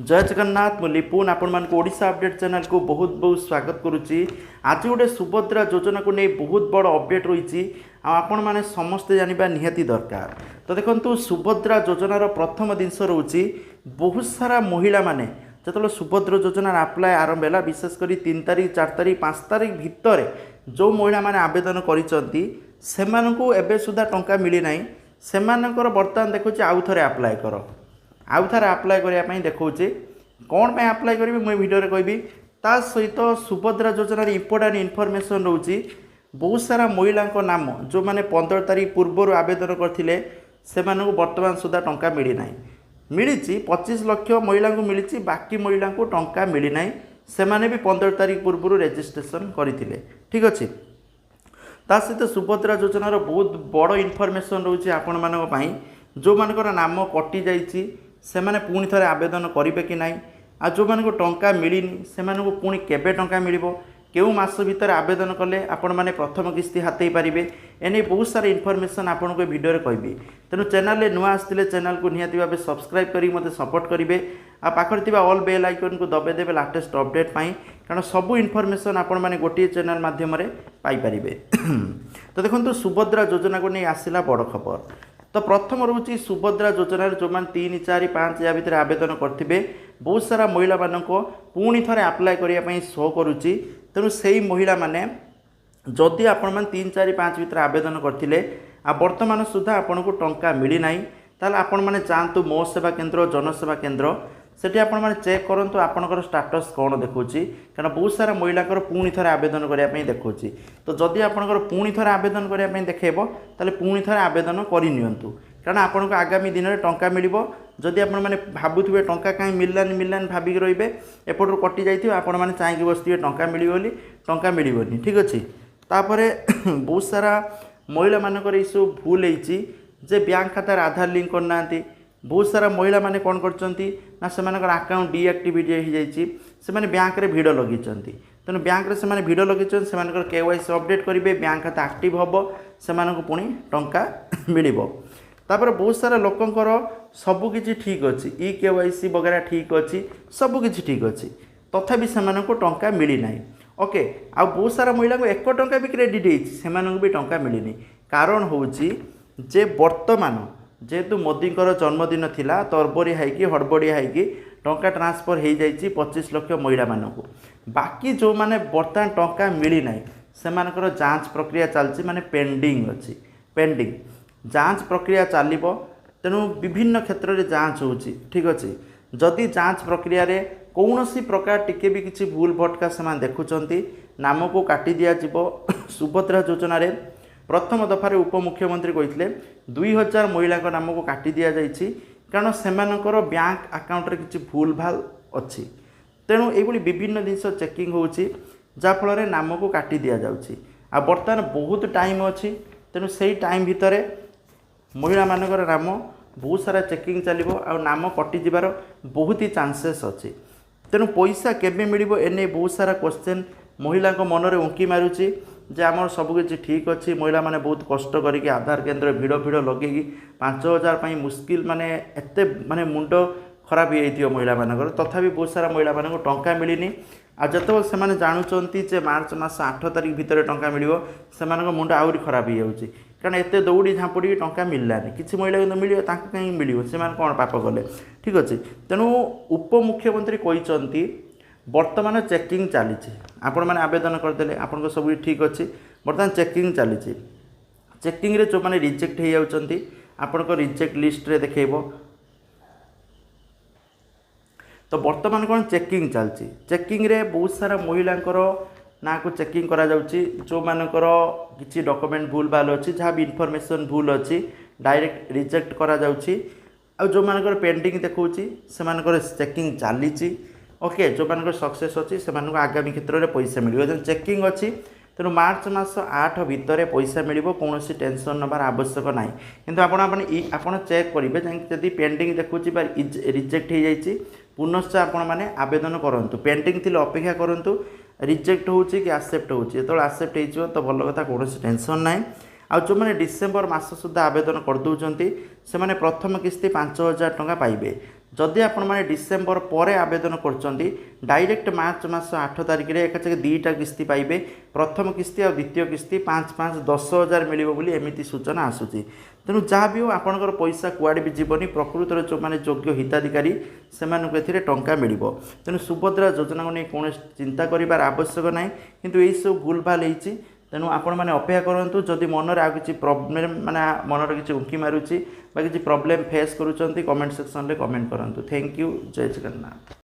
जय जगन्नाथ मुझे लिपुन आपण मान ओडिशा अपडेट चैनल को बहुत बहुत स्वागत करुच्ची। आज गोटे सुभद्रा योजना को नहीं बहुत बड़ अपडेट रही आपण मैंने समस्ते जाना निहाती दरकार। तो देखो सुभद्रा योजनार प्रथम जिनस रोचे बहुत सारा महिला माने जो सुभद्रा योजना आप्लाय आरंभ है विशेषकर 3 तारिख 4 तारिख 5 तारिख भितर जो महिला माने आवेदन कर सुधा टंका मिली ना से बर्तमान देखुचे आउ थे आप्लाय कर आउ थे आप्लाय करने देखा कौन पर आप्लाय करी मुझे भिडियो कहबी ता सहित सुभद्रा योजन इंपोर्टाट इनफर्मेसन रोचे बहुत सारा महिला नाम जो मैंने 15 तारिख पूर्व आवेदन करते से बर्तमान सुधा टंका मिली ना मिली 25 लाख महिला को मिली बाकी महिला को टंका मिली ना से भी 15 तारिख पूर्व रेजिस्ट्रेशन करते ठीक अच्छे। ता सहित सुभद्रा योजनार बहुत बड़ इनफर्मेसन रोचे आपण मानी जो मानकर नाम कटि जाइए से माने पुणी थे आवेदन करेंगे कि नाई आ जो मानक टंका मिलनी से पुणी केबे टंका मिलिबो केउ मास भीतर आवेदन कले आपण माने प्रथम किस्ती हाथई पारिबे एने बहुत सारा इनफर्मेसन आपन को वीडियो रे कहबी। तेणु चैनल नुआ आसते चैनल को निहाती भाव सब्सक्राइब करी मते सपोर्ट करेंगे आ पाखर थिबा ऑल बेल आइकन को दबे देबे लेटेस्ट अपडेट पाई कारण सबू इनफर्मेसन आपण माने गोटे चैनल माध्यम रे पाई परिबे। तो देखंतु सुभद्रा योजना को नहीं आसिला बड़ खबर। तो प्रथम रोचे सुभद्रा योजना जो मैंने 3 4 5 या भितर आवेदन करेंगे बहुत सारा महिला मान पुणी थे आप्लाय करने शो करुच्ची। तेणु से महिला माने जदि आपण मैंने 3 4 5 भितर आवेदन करते आ वर्तमान सुधा आपन को टंका मिली ना ताल आपण मैंने जातु मो सेवा केन्द्र जनसेवा केन्द्र सेठी आपण मैंने चेक करंतु आपणकर स्टाटस कौन देखुची कारण बहुत सारा महिला पुणी थे आवेदन करने देखुची। तो जदि आपणकर पुणी थे आवेदन करने देखेब ताले पुणी थे आवेदन करनियंतु कारण आपण को आगामी दिन में टंका मिलिबो। जदि आपण माने भाबुथिबे टंका कहीं मिललानी भाविक रहिबे एपटू कटि जाइथिबे आपण माने चाहिए बसथिबे टंका मिलिबो बोली टंका मिलिबोनी ठीक अच्छे। तापरे बहुत सारा महिला मानकर ये सब भूल होईची जे बैंक खातार आधार लिंक करना बहुत सारा महिला माने कौन करचंती ना से अकाउंट डीएक्टिवेट हो जाइए से बैंक रे भिड़ लगी तेणु बैंक रे से भिड़ लगी से केवाईसी अपडेट करेंगे बैंक खाता एक्टिव हम से पुणी टंका मिल। तापर बहुत सारा लोकंकर सबकि ठीक अच्छी ई केवाईसी वगैरह ठीक अच्छी सबकि ठीक अच्छी तथापि से टंका मिली ना ओके। आ बहुत सारा महिला को 1 टंका भी क्रेडिट होती भी टंका मिलनी कारण हूँ जे वर्तमान जेहेतु मोदींकर जन्मदिन थिला तरबरी हाइकी हड़बड़िया हाइकी टंका ट्रांसफर हो जाइए 25 लाख महिला मानू बाकी जो माने बर्तमान टंका मिली ना से जांच प्रक्रिया चलती माने पेंडिंग अच्छी पेंडिंग जांच प्रक्रिया चलो तेणु विभिन्न क्षेत्र में जांच होची ठीक अच्छे। जदि जांच प्रक्रिया रे कौन सी प्रकार टिके भी किसी भूल भटका से देखुंट नाम को काटी दिज्व सुभद्रा योजना रे प्रथम दफार उपमुख्यमंत्री कहते 2000 महिला नाम को काटी दि जाइए कारण से बैंक आकाउंट किसी भूल भाल अच्छी तेणु ये विभिन्न जिनस चेकिंग होफल नाम को काटी दि जाऊँगी आ बर्तमान बहुत टाइम अच्छी तेणु से टाइम भितर महिला मानकर नाम बहुत सारा चेकिंग चलो आ नाम कटिजार बहुत ही चांसेस अच्छी तेणु पैसा केबे मिलिबो एने बहुत सारा क्वेश्चन महिला मन में उंकी मारुची जे आमर सबकि ठीक अच्छी महिला माने बहुत कष्ट करके आधार केन्द्र भिड़ भिड़ लगे 5000 मुस्किल माने एते माने मुंड खराब हो महिला मानकर तथापि बहुत सारा महिला मान टंका मिलनी आ जो से जानुंट जे मार्च मास 8 तारिख भितर टंका मिल से मुंड आहरी खराब हो जाऊँगी कारण एत दौड़ी झाँपुड़ी टंका मिललानी किसी महिला तो मिले कहीं मिल से कौन पाप कले ठीक अच्छे। तेणु उपमुख्यमंत्री कहते वर्तमान चेकिंग चली आपण मैंने आवेदन करदे आपन सब ठीक अच्छे बर्तमान चेकिंग चली चेकिंग रे जो मैंने रिजेक्ट हो जाती आपण रिजेक्ट लिस्ट रे देखेब। तो वर्तमान कौन चेकिंग चलती चेकिंग रे बहुत सारा महिला ना को चेकिंग करा जाउची जो मानकर किसी डॉक्यूमेंट भूल भाल अच्छी जहाँ भी इनफॉरमेशन भूल अच्छी डायरेक्ट रिजेक्ट करा जाउची आ जो मानकर पेंडिंग देखौची से चेकिंग चली ओके जो मानकर सक्सेस अच्छी से आगामी क्षेत्र में पैसा मिल चेकिंग अच्छी तेणु मार्च मास 8 भितर पैसा मिल कौन टेंशन नबार आवश्यक ना कि आपड़ चेक करेंगे जदि पेंडिंग देखुची रिजेक्ट हो जाइए पुनश्च आपण मैंने आवेदन करूँ पेंडिंग थी अपेक्षा करूँ रिजेक्ट हो कि आक्सेप्ट हो जो आक्सेप्ट हो तो भल कथा कौन टेंशन ना आ जो मैंने डिसेम्बर मास सुधा आवेदन करदे से प्रथम किस्ती 5000 टंका पाइबे जदि आपण मैंने डिसेम्बर पर आवेदन कर डायरेक्ट मार्च मास 8 तारिख में एकाचे दुईटा किस्ती पाइबे प्रथम किस्ती और द्वितीय किस्ती 5,5,10,000 मिलिबो बोली एमिति सूचना आसूची तेणु जहाँ भी हो आपणकर पैसा कुआडे भी जीवनी प्रकृतर जो मैंने योग्य हिताधिकारी से टंका मिल तेणु सुभद्रा योजना को नहीं कौन चिंता करार आवश्यक ना किंतु यही सब भूल भाल होती तेणु आपण मैंने अपेक्षा करूँ जदि मन में आ कि प्रोब्लेम माने मनर किसी उंकी मारुची किसी प्रोब्लेम फेस करुँच कमेंट सेक्शन में कमेंट करूँ। Thank you. जय जगन्नाथ।